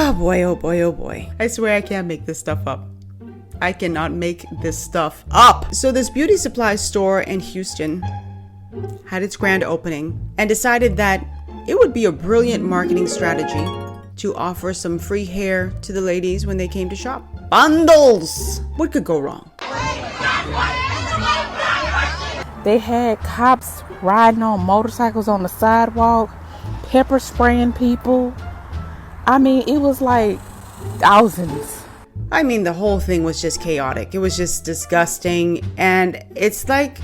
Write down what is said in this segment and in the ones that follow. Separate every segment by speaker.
Speaker 1: Oh boy, oh boy, oh boy. I swear I can't make this stuff up. I cannot make this stuff up. So this beauty supply store in Houston had its grand opening and decided that it would be a brilliant marketing strategy to offer some free hair to the ladies when they came to shop. Bundles! What could go wrong?
Speaker 2: They had cops riding on motorcycles on the sidewalk, pepper spraying people. I mean, it was like thousands.
Speaker 1: I mean, the whole thing was just chaotic. It was just disgusting. And it's like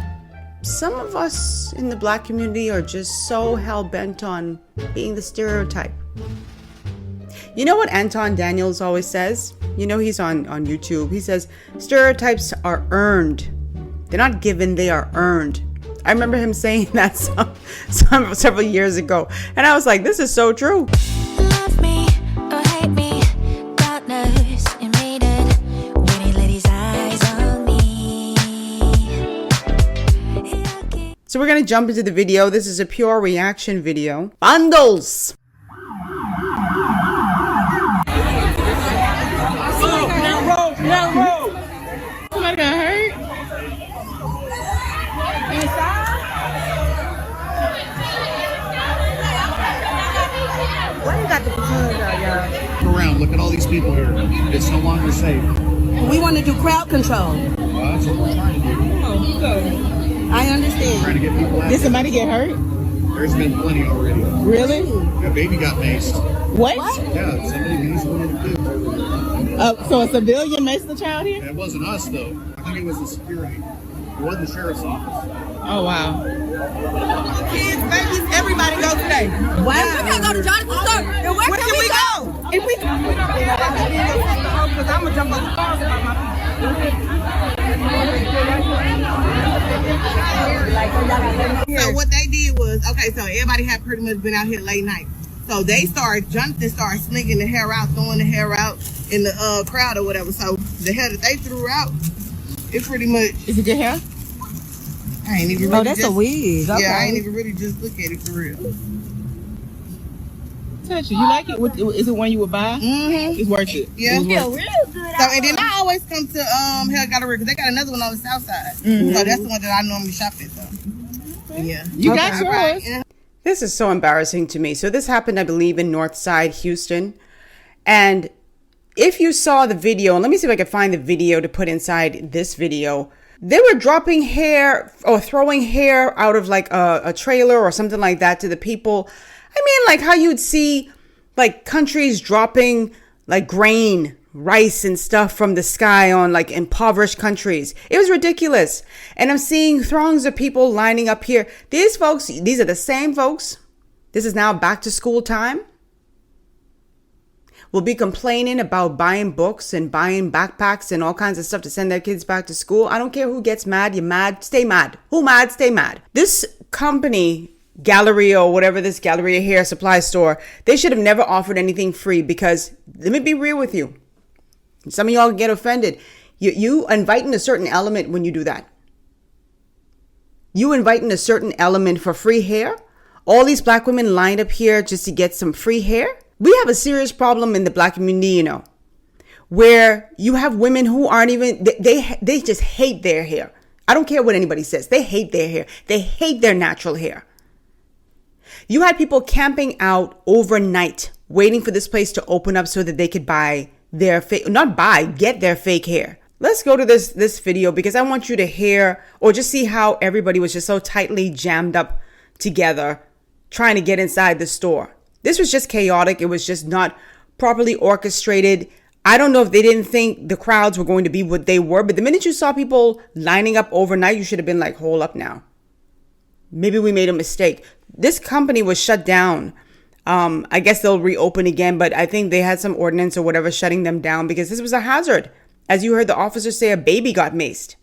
Speaker 1: some of us in the black community are just so hell-bent on being the stereotype. You know what Anton Daniels always says? You know, he's on YouTube. He says, stereotypes are earned. They're not given, they are earned. I remember him saying that several years ago. And I was like, this is so true.
Speaker 3: Love me or hate me, God knows you made it. Waiting ladies' eyes on me.
Speaker 1: So we're going to jump into the video. This is a pure reaction video. Bundles!
Speaker 2: Somebody got hurt?
Speaker 4: Why you got the balloons out, y'all?
Speaker 5: Look around, look at all these people here. It's no longer safe.
Speaker 4: We want to do crowd control.
Speaker 5: Well, that's what we're trying to do.
Speaker 4: I understand.
Speaker 5: Trying to get people out.
Speaker 2: Did somebody get hurt?
Speaker 5: There's been plenty already.
Speaker 2: Really?
Speaker 5: A baby got maced.
Speaker 2: What?
Speaker 5: Yeah, somebody maced one of the kids.
Speaker 2: So a civilian maced the child here?
Speaker 5: It wasn't us, though. I think it was the security. It wasn't the sheriff's office.
Speaker 2: Oh, wow.
Speaker 4: Kids, babies, everybody go today. Wow. We can't go to Jonathan's store. Then where can we go? If we can. Because I'm going to jump on the cars about my So what they did was, okay, so everybody had pretty much been out here late night. So Jonathan started slinging the hair out, throwing the hair out in the crowd or whatever. So the hair that they threw out, it pretty much.
Speaker 2: Is it your hair?
Speaker 4: I ain't even really.
Speaker 2: Oh, that's a wig. Okay.
Speaker 4: Yeah, I ain't even really just look at it for real.
Speaker 2: Touch it. You like it? Is it one you would buy?
Speaker 4: Mm-hmm.
Speaker 2: It's worth it.
Speaker 4: Yeah.
Speaker 2: It's
Speaker 4: Feel
Speaker 2: worth it.
Speaker 4: real good. So and then I always come to Hair Gallery because they got another one on the south side. Mm-hmm. So that's the one that I normally shop at. So yeah,
Speaker 2: You got yours.
Speaker 4: Right.
Speaker 1: This is so embarrassing to me. So this happened, I believe, in Northside, Houston. And if you saw the video, and let me see if I can find the video to put inside this video. They were dropping hair or throwing hair out of like a trailer or something like that to the people. I mean, like how you'd see like countries dropping like grain, rice and stuff from the sky on like impoverished countries. It was ridiculous. And I'm seeing throngs of people lining up here. These folks, these are the same folks. This is now back to school time. Will be complaining about buying books and buying backpacks and all kinds of stuff to send their kids back to school. I don't care who gets mad. You're mad. Stay mad. Who mad? Stay mad. This company, Galleria or whatever, this Galleria hair supply store, they should have never offered anything free because let me be real with you. Some of y'all get offended. You inviting a certain element when you do that. You inviting a certain element for free hair. All these black women lined up here just to get some free hair. We have a serious problem in the black community, you know, where you have women who aren't even, they just hate their hair. I don't care what anybody says. They hate their hair. They hate their natural hair. You had people camping out overnight, waiting for this place to open up so that they could buy their get their fake hair. Let's go to this video because I want you to hear or just see how everybody was just so tightly jammed up together trying to get inside the store. This was just chaotic. It was just not properly orchestrated. I don't know if they didn't think the crowds were going to be what they were, but the minute you saw people lining up overnight, you should have been like, hold up now. Maybe we made a mistake. This company was shut down. I guess they'll reopen again, but I think they had some ordinance or whatever shutting them down because this was a hazard. As you heard the officer say, a baby got maced.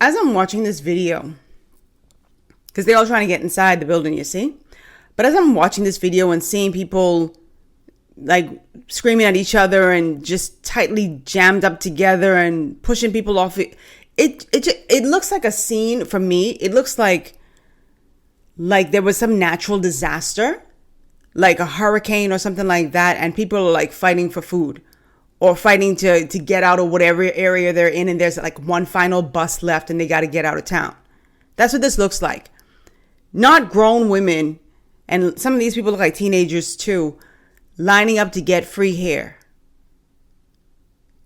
Speaker 1: As I'm watching this video, because they're all trying to get inside the building, you see? But as I'm watching this video and seeing people like screaming at each other and just tightly jammed up together and pushing people off, it looks like a scene for me. It looks like there was some natural disaster, like a hurricane or something like that, and people are like fighting for food or fighting to get out of whatever area they're in, and there's like one final bus left and they got to get out of town. That's what this looks like. Not grown women, and some of these people look like teenagers too, lining up to get free hair.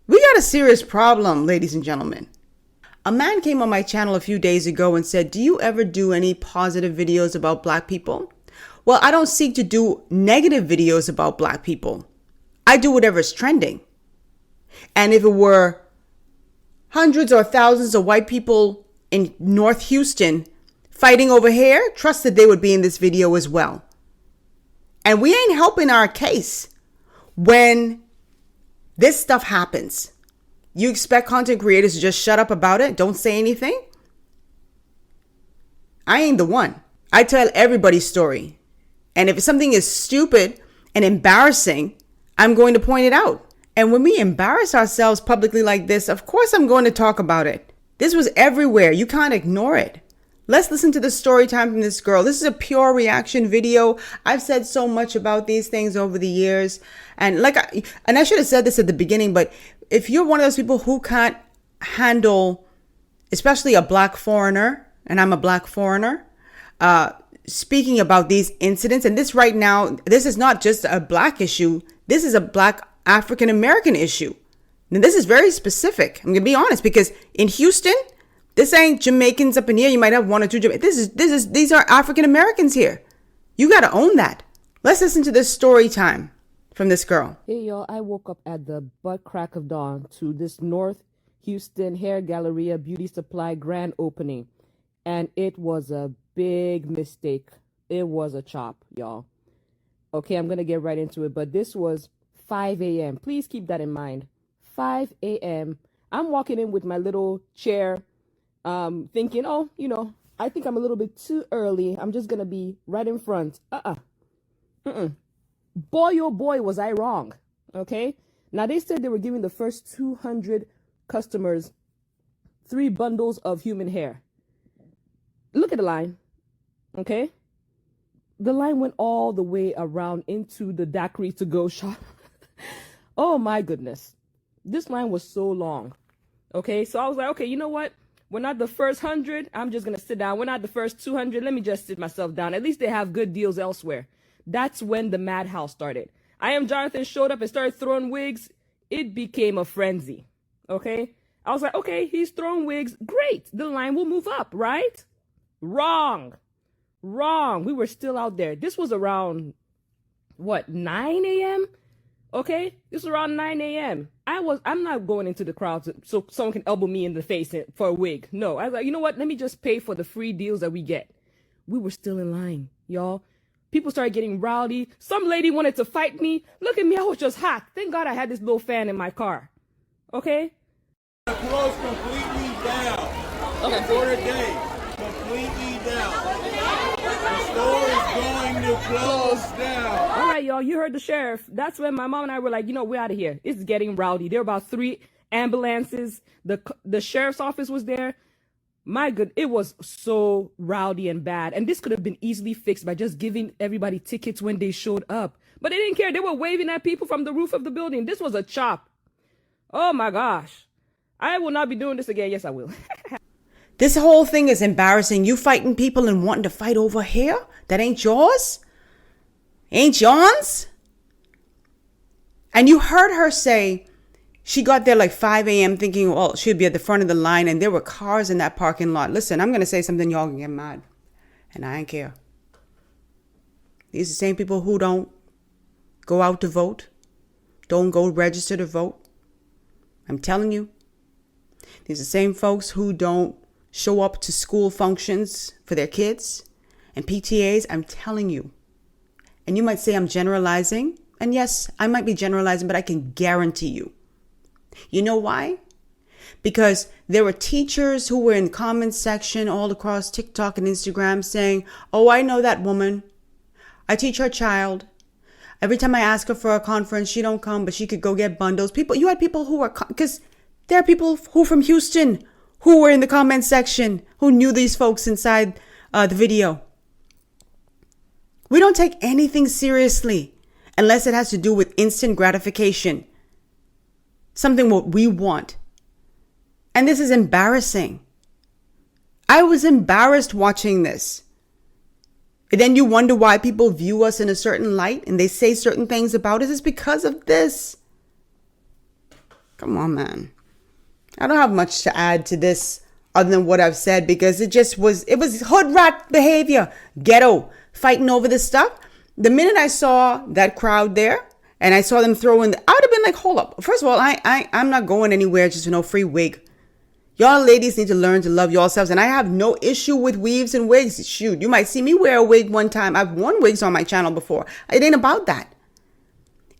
Speaker 1: We got a serious problem, ladies and gentlemen. A man came on my channel a few days ago and said, do you ever do any positive videos about black people? Well, I don't seek to do negative videos about black people. I do whatever's trending. And if it were hundreds or thousands of white people in North Houston fighting over hair, trust that they would be in this video as well. And we ain't helping our case when this stuff happens. You expect content creators to just shut up about it? Don't say anything? I ain't the one. I tell everybody's story. And if something is stupid and embarrassing, I'm going to point it out. And when we embarrass ourselves publicly like this, of course I'm going to talk about it. This was everywhere. You can't ignore it. Let's listen to the story time from this girl. This is a pure reaction video. I've said so much about these things over the years. And I should have said this at the beginning, but if you're one of those people who can't handle, especially a black foreigner, and I'm a black foreigner, speaking about these incidents, and this right now, this is not just a black issue. This is a black African American issue. And this is very specific. I'm gonna be honest, because in Houston, this ain't Jamaicans up in here. You might have one or two Jamaicans. These are African Americans here. You got to own that. Let's listen to this story time from this girl.
Speaker 6: Hey y'all, I woke up at the butt crack of dawn to this North Houston Hair Galleria Beauty Supply grand opening. And it was a big mistake. It was a chop, y'all. Okay, I'm going to get right into it. But this was 5 a.m. Please keep that in mind. 5 a.m. I'm walking in with my little chair, thinking, oh, I think I'm a little bit too early. I'm just going to be right in front. Boy, oh boy, was I wrong. Okay. Now they said they were giving the first 200 customers 3 bundles of human hair. Look at the line. Okay. The line went all the way around into the daiquiri to go shop. Oh my goodness. This line was so long. Okay. So I was like, okay, you know what? We're not the first 100. I'm just going to sit down. We're not the first 200. Let me just sit myself down. At least they have good deals elsewhere. That's when the madhouse started. I Am Jonathan showed up and started throwing wigs. It became a frenzy. Okay. I was like, okay, he's throwing wigs. Great. The line will move up, right? Wrong. We were still out there. This was around, 9 a.m.? Okay, this was around 9 a.m. I'm not going into the crowd so someone can elbow me in the face for a wig. No, I was like, you know what? Let me just pay for the free deals that we get. We were still in line, y'all. People started getting rowdy. Some lady wanted to fight me. Look at me, I was just hot. Thank God I had this little fan in my car. Okay?
Speaker 7: Close completely down. Okay. For the day, completely down. The store is going to close down.
Speaker 6: All right, y'all, you heard the sheriff. That's when my mom and I were like, we're out of here. It's getting rowdy. There were about 3 ambulances. The sheriff's office was there. My good, it was so rowdy and bad. And this could have been easily fixed by just giving everybody tickets when they showed up. But they didn't care. They were waving at people from the roof of the building. This was a chop. Oh my gosh. I will not be doing this again. Yes, I will.
Speaker 1: This whole thing is embarrassing. You fighting people and wanting to fight over hair that ain't yours? Ain't yours? And you heard her say she got there like 5 a.m. thinking, well, she'd be at the front of the line, and there were cars in that parking lot. Listen, I'm going to say something, y'all can get mad. And I ain't care. These are the same people who don't go out to vote, don't go register to vote. I'm telling you. These are the same folks who don't show up to school functions for their kids and PTAs. I'm telling you. And you might say I'm generalizing. And yes, I might be generalizing, but I can guarantee you. You know why? because there were teachers who were in the comments section all across TikTok and Instagram saying, oh, I know that woman. I teach her child. Every time I ask her for a conference, she don't come, but she could go get bundles. You had people who were, because there are people who from Houston who were in the comments section who knew these folks inside the video. We don't take anything seriously unless it has to do with instant gratification. Something what we want. And this is embarrassing. I was embarrassed watching this. And then you wonder why people view us in a certain light and they say certain things about us. It's because of this. Come on, man. I don't have much to add to this other than what I've said, because it was hood rat behavior. Ghetto. Fighting over this stuff. The minute I saw that crowd there and I saw them throw in, I would have been like, hold up. First of all, I'm not going anywhere just for no free wig. Y'all ladies need to learn to love yourselves. And I have no issue with weaves and wigs. Shoot, you might see me wear a wig one time. I've worn wigs on my channel before. It ain't about that.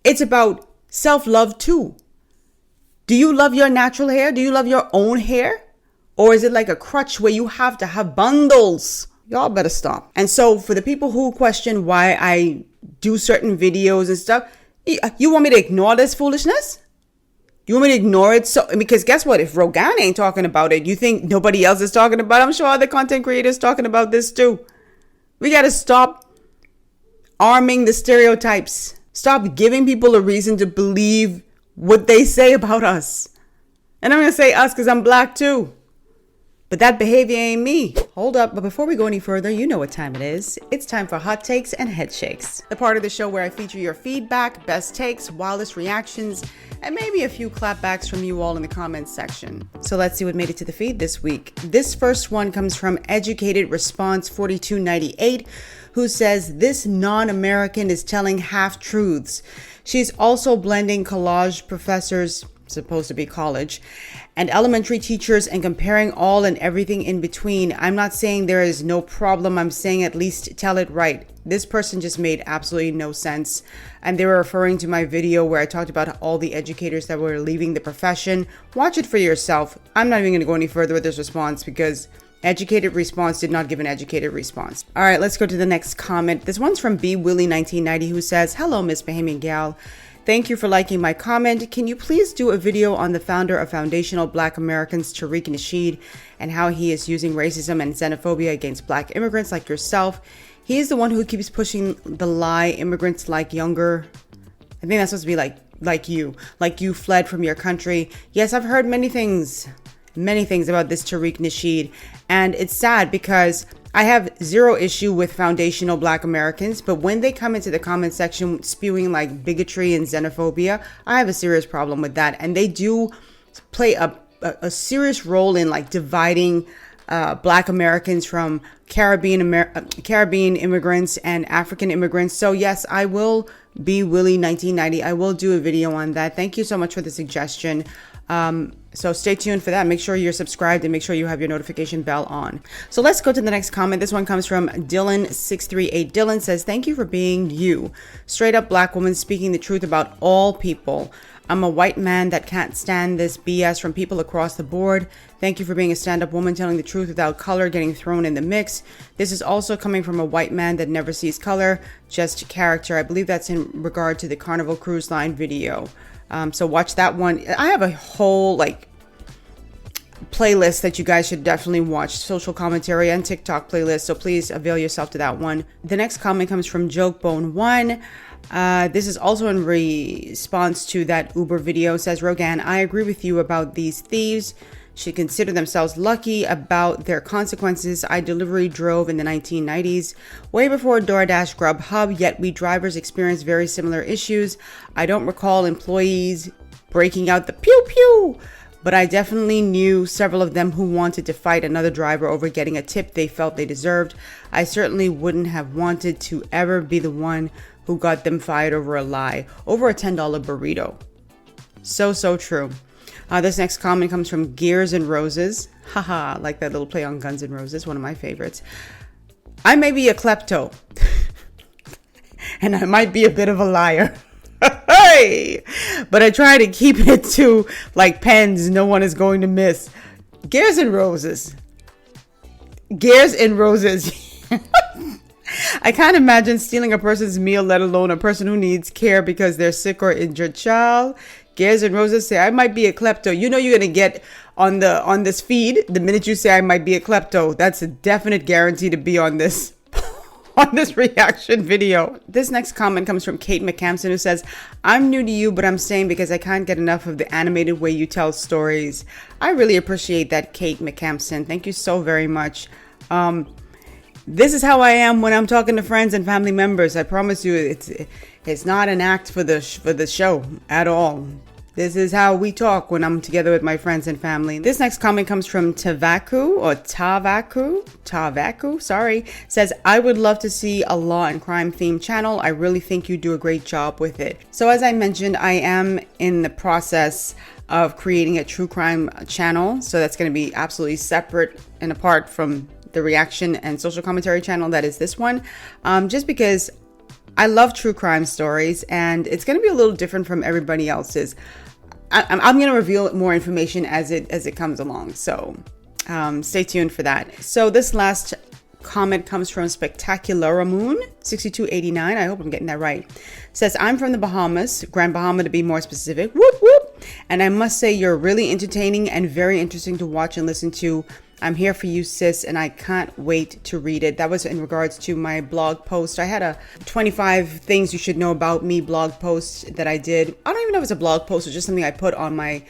Speaker 1: It's about self-love too. Do you love your natural hair? Do you love your own hair? Or is it like a crutch where you have to have bundles? Y'all better stop. And so for the people who question why I do certain videos and stuff, you want me to ignore this foolishness? You want me to ignore it? So, because guess what? If Rogan ain't talking about it, you think nobody else is talking about it? I'm sure other content creators talking about this too. We got to stop arming the stereotypes. Stop giving people a reason to believe what they say about us. And I'm going to say us because I'm black too. But that behavior ain't me. Hold up. But before we go any further, you know what time it is. It's time for Hot Takes and Head Shakes. The part of the show where I feature your feedback, best takes, wildest reactions, and maybe a few clapbacks from you all in the comments section. So let's see what made it to the feed this week. This first one comes from Educated Response 4298, who says, this non-American is telling half-truths. She's also blending college professors, supposed to be college, and elementary teachers and comparing all and everything in between. I'm not saying there is no problem. I'm saying at least tell it right. This person just made absolutely no sense. And they were referring to my video where I talked about all the educators that were leaving the profession. Watch it for yourself. I'm not even going to go any further with this response because Educated Response did not give an educated response. All right, let's go to the next comment. This one's from B Willie 1990, who says, hello, Miss Bahamian Gal. Thank you for liking my comment. Can you please do a video on the founder of Foundational Black Americans, Tariq Nasheed, and how he is using racism and xenophobia against black immigrants like yourself? He is the one who keeps pushing the lie immigrants like younger. I think that's supposed to be like you fled from your country. Yes, I've heard many things about this Tariq Nasheed. And it's sad because I have zero issue with foundational black Americans, but when they come into the comment section spewing like bigotry and xenophobia, I have a serious problem with that. And they do play a serious role in like dividing black Americans from Caribbean immigrants and African immigrants. So yes, I will be Willie 1990. I will do a video on that. Thank you so much for the suggestion. So stay tuned for that. Make sure you're subscribed and make sure you have your notification bell on. So let's go to the next comment. This one comes from Dylan638. Dylan says, thank you for being you. Straight up black woman speaking the truth about all people. I'm a white man that can't stand this BS from people across the board. Thank you for being a stand-up woman telling the truth without color getting thrown in the mix. This is also coming from a white man that never sees color, just character. I believe that's in regard to the Carnival Cruise Line video. So watch that one. I have a whole playlist that you guys should definitely watch, social commentary and TikTok playlist. So please avail yourself to that one. The next comment comes from Jokebone1. This is also in response to that Uber video. It says, Rogan, I agree with you about these thieves. Should consider themselves lucky about their consequences. I delivery drove in the 1990s, way before DoorDash, Grubhub, yet we drivers experienced very similar issues. I don't recall employees breaking out the pew pew, but I definitely knew several of them who wanted to fight another driver over getting a tip they felt they deserved. I certainly wouldn't have wanted to ever be the one who got them fired over a lie, over a $10 burrito. So true. This next comment comes from Gears and Roses. Haha, like that little play on Guns N' Roses, one of my favorites. I may be a klepto, and I might be a bit of a liar. Hey! but I try to keep it to like pens no one is going to miss. Gears and roses. Gears and roses. I can't imagine stealing a person's meal, let alone a person who needs care because they're sick or injured. Child, Gears and Roses say, I might be a klepto. You know you're going to get on this feed the minute you say I might be a klepto. That's a definite guarantee to be on this on this reaction video. This next comment comes from Kate McCampson, who says, I'm new to you, but I'm staying because I can't get enough of the animated way you tell stories. I really appreciate that, Kate McCampson. Thank you so very much. This is how I am when I'm talking to friends and family members. I promise you, it's not an act for the show at all. This is how we talk when I'm together with my friends and family. This next comment comes from Tavaku, sorry. Says, I would love to see a law and crime themed channel. I really think you do a great job with it. So as I mentioned, I am in the process of creating a true crime channel. So that's going to be absolutely separate and apart from the reaction and social commentary channel that is this one, just because I love true crime stories and it's going to be a little different from everybody else's. I'm going to reveal more information as it comes along, so stay tuned for that. So this last comment comes from Spectacular Moon 6289. I hope I'm getting that right. Says, I'm from the Bahamas, Grand Bahama to be more specific. Whoop whoop. And I must say you're really entertaining and very interesting to watch and listen to. I'm here for you, sis, and I can't wait to read it. That was in regards to my blog post. I had a 25 things you should know about me blog post that I did. I don't even know if it's a blog post or just something I put on my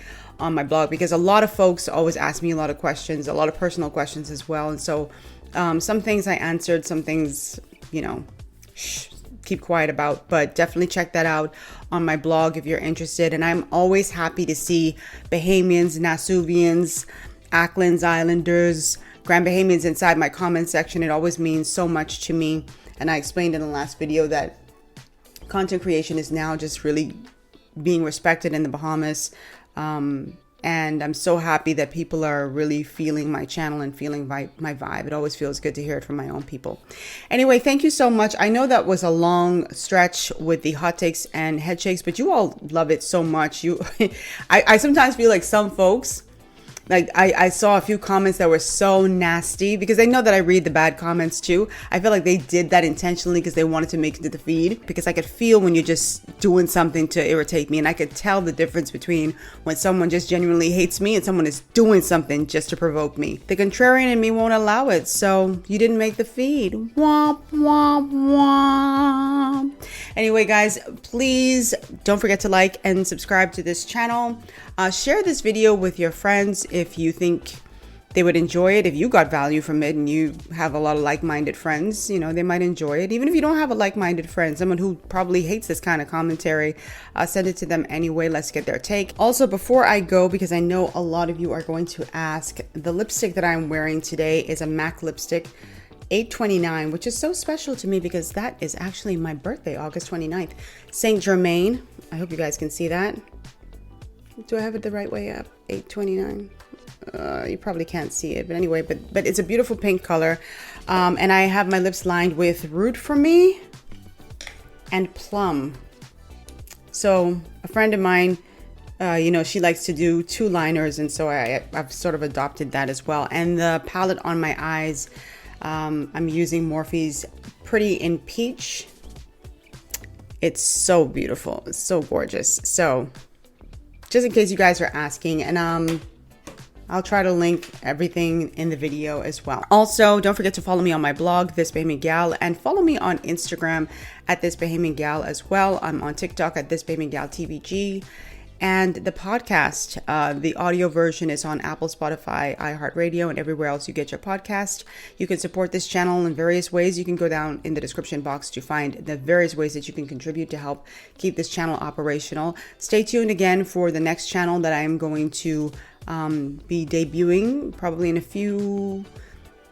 Speaker 1: blog, because a lot of folks always ask me a lot of questions, a lot of personal questions as well. And so some things I answered, some things, keep quiet about, but definitely check that out on my blog if you're interested. And I'm always happy to see Bahamians, Nasuvians, Acklands Islanders, Grand Bahamians inside my comment section. It always means so much to me. And I explained in the last video that content creation is now just really being respected in the Bahamas. And I'm so happy that people are really feeling my channel and feeling my vibe. It always feels good to hear it from my own people. Anyway, thank you so much. I know that was a long stretch with the hot takes and head shakes, but you all love it so much. I sometimes feel like some folks, like I saw a few comments that were so nasty, because I know that I read the bad comments too. I feel like they did that intentionally because they wanted to make it to the feed, because I could feel when you're just doing something to irritate me, and I could tell the difference between when someone just genuinely hates me and someone is doing something just to provoke me. The contrarian in me won't allow it, so you didn't make the feed. Womp womp womp. Anyway, guys, please don't forget to like and subscribe to this channel. Share this video with your friends if you think they would enjoy it. If you got value from it and you have a lot of like-minded friends, they might enjoy it. Even if you don't have a like-minded friend, someone who probably hates this kind of commentary, send it to them anyway. Let's get their take. Also, before I go, because I know a lot of you are going to ask, the lipstick that I'm wearing today is a MAC lipstick, 829, which is so special to me because that is actually my birthday, August 29th. Saint Germain. I hope you guys can see that. Do I have it the right way up? 829. You probably can't see it, but anyway, but it's a beautiful pink color. And I have my lips lined with Root for Me and Plum. So a friend of mine, she likes to do two liners, and so I've sort of adopted that as well. And the palette on my eyes, I'm using Morphe's Pretty in Peach. It's so beautiful. It's so gorgeous. So just in case you guys are asking, and I'll try to link everything in the video as well. Also, don't forget to follow me on my blog, This Bahamian Gal, and follow me on Instagram at This Bahamian Gal as well. I'm on TikTok at This Bahamian Gal TVG. And the podcast, the audio version is on Apple, Spotify, iHeartRadio, and everywhere else you get your podcast. You can support this channel in various ways. You can go down in the description box to find the various ways that you can contribute to help keep this channel operational. Stay tuned again for the next channel that I am going to be debuting probably in a few...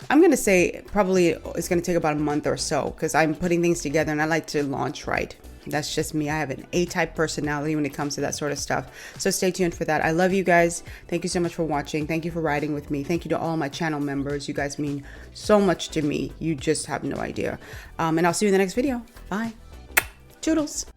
Speaker 1: I'm going to say probably it's going to take about a month or so, because I'm putting things together and I like to launch right. That's just me. I have an A-type personality when it comes to that sort of stuff. So stay tuned for that. I love you guys. Thank you so much for watching. Thank you for riding with me. Thank you to all my channel members. You guys mean so much to me. You just have no idea. And I'll see you in the next video. Bye. Toodles.